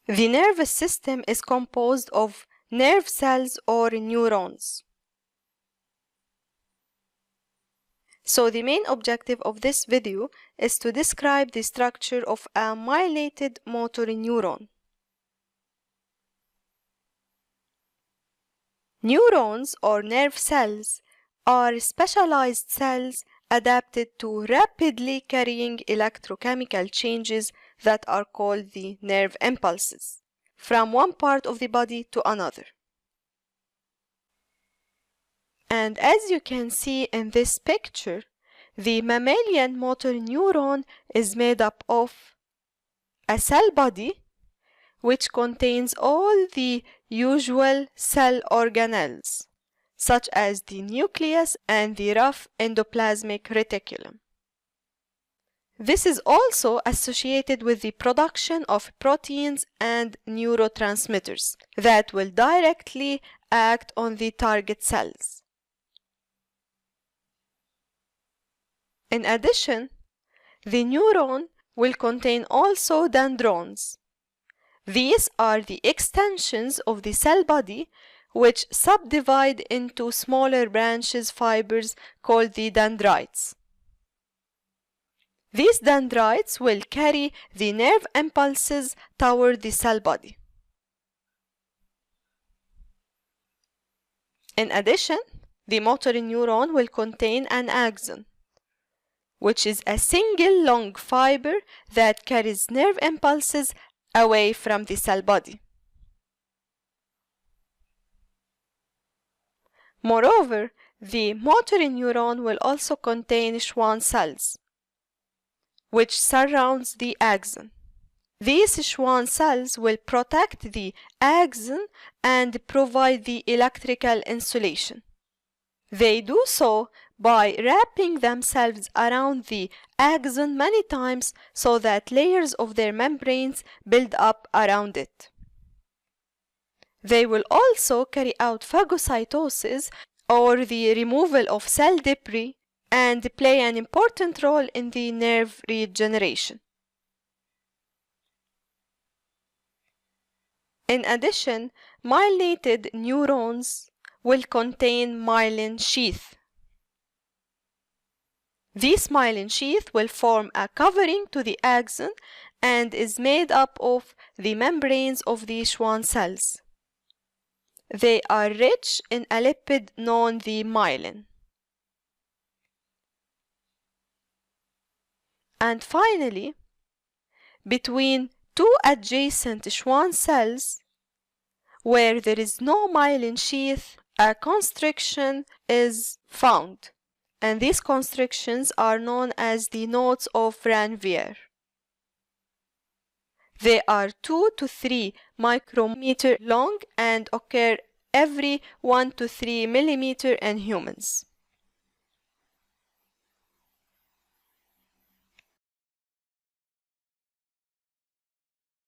The nervous system is composed of nerve cells or neurons. So the main objective of this video is to describe the structure of a myelinated motor neuron. Neurons or nerve cells are specialized cells adapted to rapidly carrying electrochemical changes that are called the nerve impulses from one part of the body to another. And as you can see in this picture, the mammalian motor neuron is made up of a cell body which contains all the usual cell organelles, such as the nucleus and the rough endoplasmic reticulum. This is also associated with the production of proteins and neurotransmitters that will directly act on the target cells. In addition, the neuron will contain also dendrons. These are the extensions of the cell body which subdivide into smaller branches fibers called the dendrites. These dendrites will carry the nerve impulses toward the cell body. In addition, the motor neuron will contain an axon, which is a single long fiber that carries nerve impulses away from the cell body. Moreover, the motor neuron will also contain Schwann cells, which surrounds the axon. These Schwann cells will protect the axon and provide the electrical insulation. They do so by wrapping themselves around the axon many times so that layers of their membranes build up around it. They will also carry out phagocytosis, or the removal of cell debris, and play an important role in the nerve regeneration. In addition, myelinated neurons will contain myelin sheath. This myelin sheath will form a covering to the axon and is made up of the membranes of the Schwann cells. They are rich in a lipid known as the myelin. And finally, between two adjacent Schwann cells, where there is no myelin sheath, a constriction is found, and these constrictions are known as the nodes of Ranvier. They are 2 to 3 micrometer long and occur every 1 to 3 millimeter in humans.